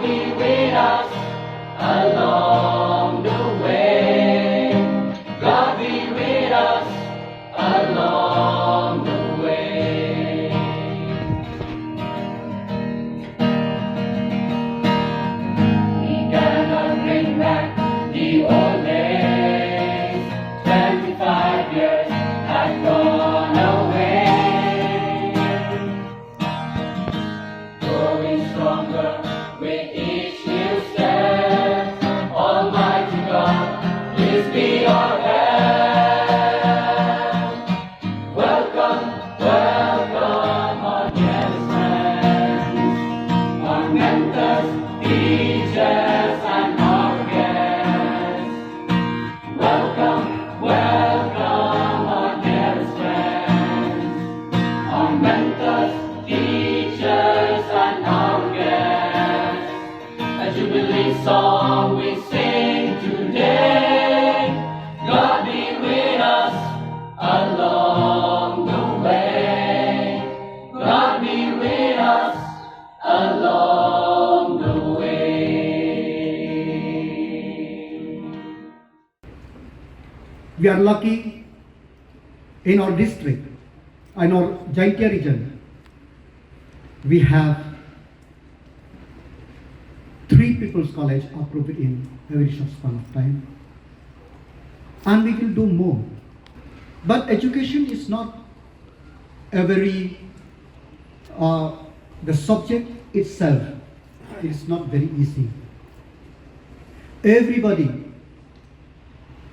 be with us along the way. God be with us along the way. We cannot bring back the old days. 25 years have gone away. Growing stronger with each new step. Almighty God, please be our help. Welcome, welcome, our dearest friends, our mentors, teachers, and our guests. Welcome, welcome, our dearest friends, our mentors, teachers, and our guests. A jubilee song we sing today. God be with us along the way. God be with us along the way. We are lucky in our district, in our Jaintia region. We have 3 people's college approved in a very short span of time. And we will do more. But education is not a very, the subject itself is not very easy. Everybody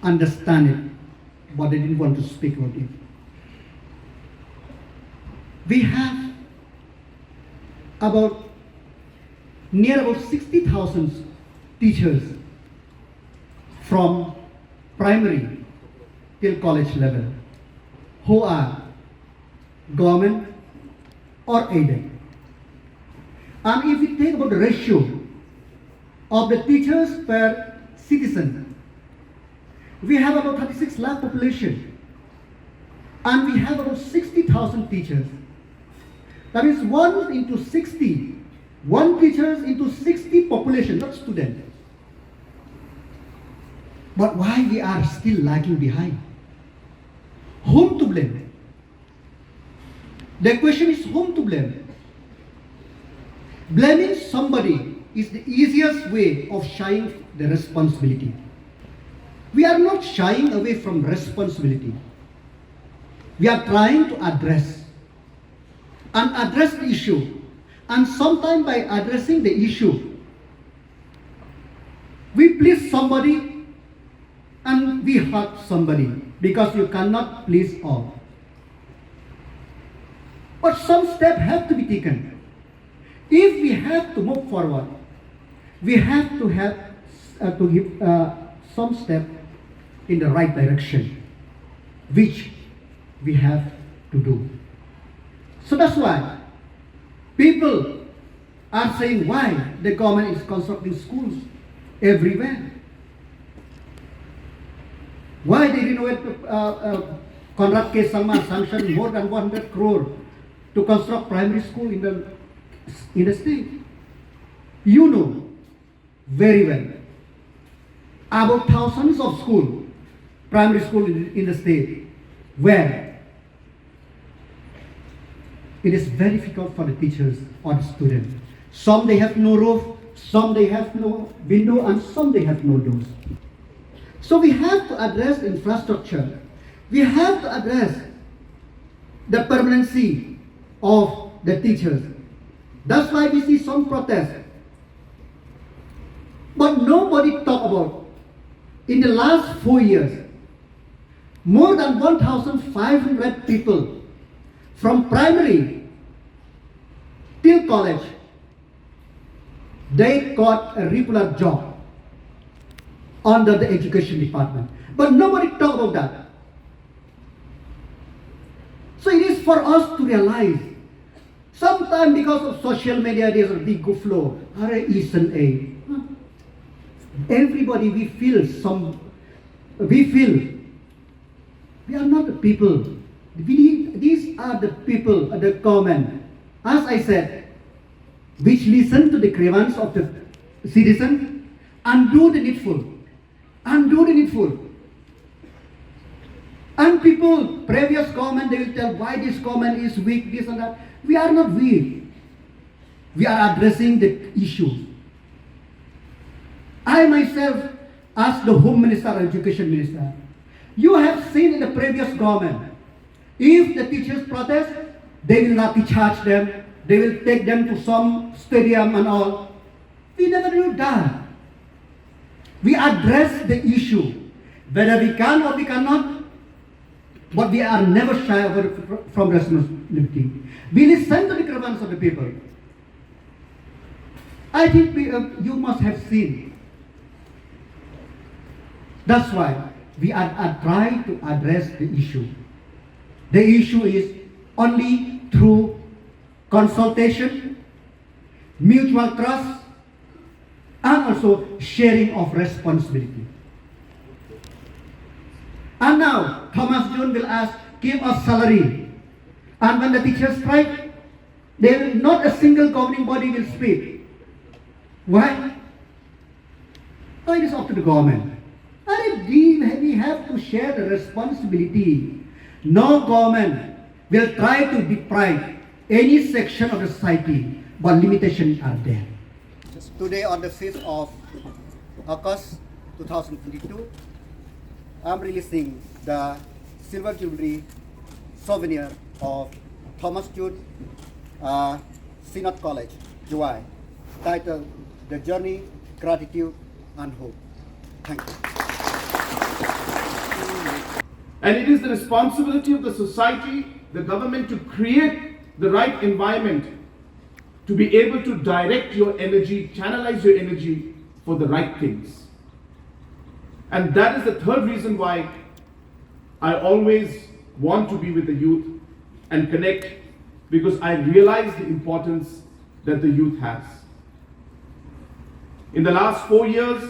understand it, but they didn't want to speak about it. We have near about 60,000 teachers from primary till college level who are government or aided. And if we take about the ratio of the teachers per citizen, we have about 36 lakh population and we have about 60,000 teachers. That is 1 into 60, 1 teachers into 60 population, not students. But why we are still lagging behind? Whom to blame? The question is whom to blame? Blaming somebody is the easiest way of shying the responsibility. We are not shying away from responsibility. We are trying to address the issue. And sometimes by addressing the issue, we please somebody and we hurt somebody because you cannot please all. But some steps have to be taken. If we have to move forward, we have to give some step in the right direction, which we have to do. So that's why people are saying why the government is constructing schools everywhere. Why they renovate Conrad sanctioned more than 100 crore to construct primary school in the state. You know very well about thousands of schools, primary school in the state, where it is very difficult for the teachers or the students. Some they have no roof, some they have no window, and some they have no doors. So we have to address infrastructure. We have to address the permanency of the teachers. That's why we see some protests. But nobody talk about, in the last 4 years, more than 1,500 people from primary till college, they got a regular job under the education department. But nobody talk about that. So it is for us to realize, sometimes because of social media, there's a big flow. Everybody, we feel we are not the people. These are the people, the government, as I said, which listen to the grievance of the citizen, and do the needful. And do the needful. And people, previous government, they will tell why this government is weak, this and that. We are not weak. We are addressing the issue. I myself asked the Home Minister and Education Minister, you have seen in the previous government, if the teachers protest, they will not charge them, they will take them to some stadium and all. We never do that. We address the issue, whether we can or we cannot, but we are never shy from responsibility. We listen to the grievances of the people. I think you must have seen. That's why we are trying to address the issue. The issue is only through consultation, mutual trust, and also sharing of responsibility. And now, Thomas Jones will ask, give us salary. And when the teachers strike, not a single governing body will speak. Why? Oh, it is up to the government. And we have to share the responsibility. No government will try to deprive any section of the society, but limitations are there. Today on the 5th of August 2022, I'm releasing the silver jewelry souvenir of Thomas Jones Synod College, July, titled The Journey, Gratitude and Hope. Thank you. And it is the responsibility of the society, the government, to create the right environment to be able to direct your energy, channelize your energy for the right things. And that is the third reason why I always want to be with the youth and connect, because I realize the importance that the youth has. In the last 4 years,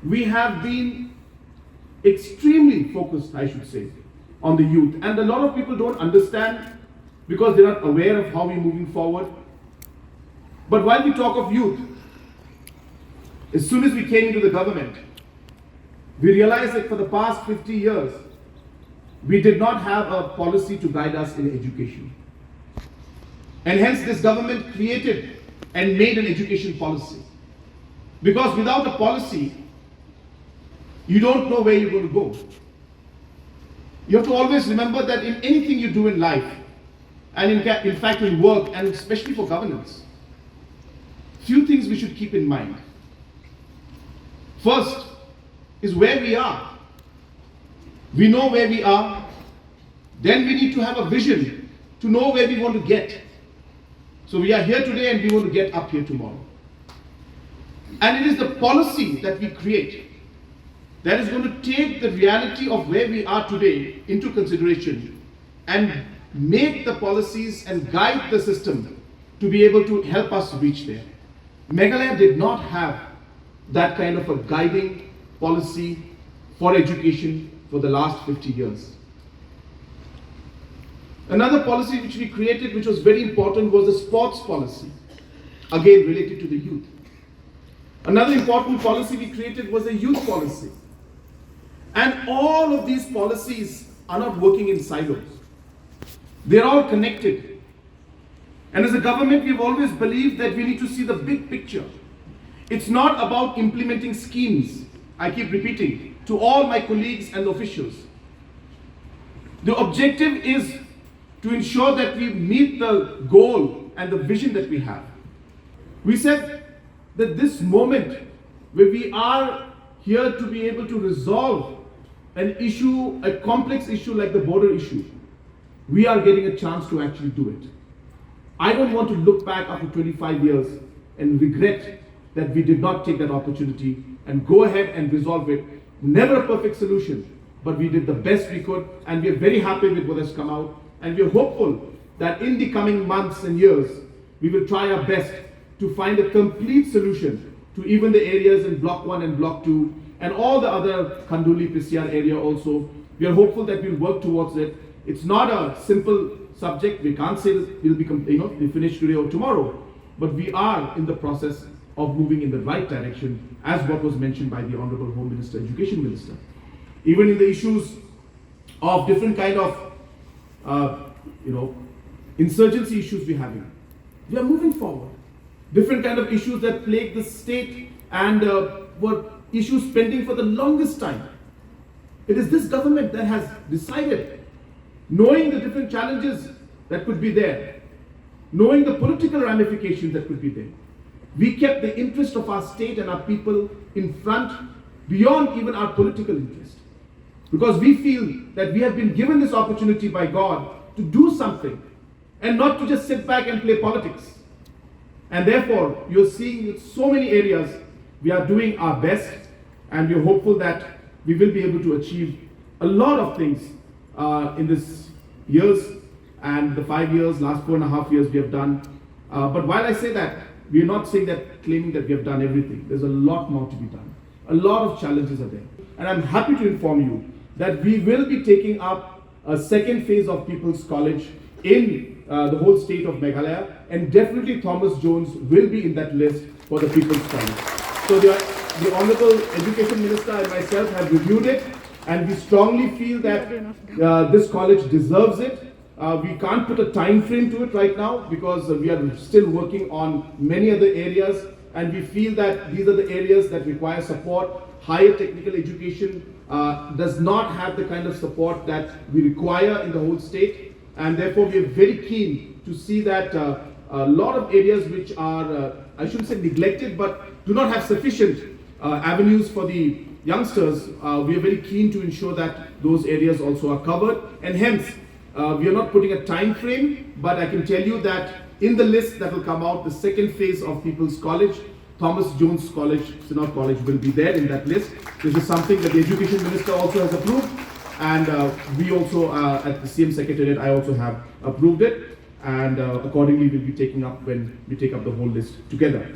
we have been extremely focused, I should say, on the youth. And a lot of people don't understand because they're not aware of how we're moving forward. But while we talk of youth, as soon as we came into the government, we realized that for the past 50 years, we did not have a policy to guide us in education. And hence this government created and made an education policy. Because without a policy, you don't know where you're going to go. You have to always remember that in anything you do in life, and in fact in work, and especially for governance, few things we should keep in mind. First is where we are. We know where we are. Then we need to have a vision to know where we want to get. So we are here today and we want to get up here tomorrow. And it is the policy that we create that is going to take the reality of where we are today into consideration and make the policies and guide the system to be able to help us reach there. Meghalaya did not have that kind of a guiding policy for education for the last 50 years. Another policy which we created, which was very important, was the sports policy, again related to the youth. Another important policy we created was a youth policy. And all of these policies are not working in silos. They're all connected. And as a government, we've always believed that we need to see the big picture. It's not about implementing schemes, I keep repeating, to all my colleagues and officials. The objective is to ensure that we meet the goal and the vision that we have. We said that this moment where we are here to be able to resolve an issue, a complex issue like the border issue, we are getting a chance to actually do it. I don't want to look back after 25 years and regret that we did not take that opportunity and go ahead and resolve it. Never a perfect solution, but we did the best we could, and we are very happy with what has come out. And we are hopeful that in the coming months and years, we will try our best to find a complete solution to even the areas in Block 1 and Block 2 and all the other Kanduli PCR area also. We are hopeful that we'll work towards it. It's not a simple subject. We can't say that we'll be finished today or tomorrow. but we are in the process of moving in the right direction, as what was mentioned by the Honorable Home Minister, Education Minister. Even in the issues of different kind of, insurgency issues we're having, we are moving forward. Different kind of issues that plague the state and were issues pending for the longest time. It is this government that has decided, knowing the different challenges that could be there, knowing the political ramifications that could be there, we kept the interest of our state and our people in front beyond even our political interest. Because we feel that we have been given this opportunity by God to do something and not to just sit back and play politics. And therefore, you're seeing in so many areas we are doing our best, and we're hopeful that we will be able to achieve a lot of things in this years and the 5 years, last 4.5 years we have done. But while I say that, we are not saying that, claiming that we have done everything. There's a lot more to be done. A lot of challenges are there. And I'm happy to inform you that we will be taking up a second phase of People's College in the whole state of Meghalaya, and definitely Thomas Jones will be in that list for the People's College. So the Honorable Education Minister and myself have reviewed it, and we strongly feel that this college deserves it. We can't put a time frame to it right now because we are still working on many other areas, and we feel that these are the areas that require support. Higher technical education does not have the kind of support that we require in the whole state, and therefore we are very keen to see that a lot of areas which are, I shouldn't say neglected, but do not have sufficient avenues for the youngsters, we are very keen to ensure that those areas also are covered, and hence we are not putting a time frame, but I can tell you that in the list that will come out, the second phase of People's College, Thomas Jones Synod College will be there in that list. This is something that the Education Minister also has approved, and we also at the CM Secretariat, I also have approved it, and accordingly we'll be taking up when we take up the whole list together.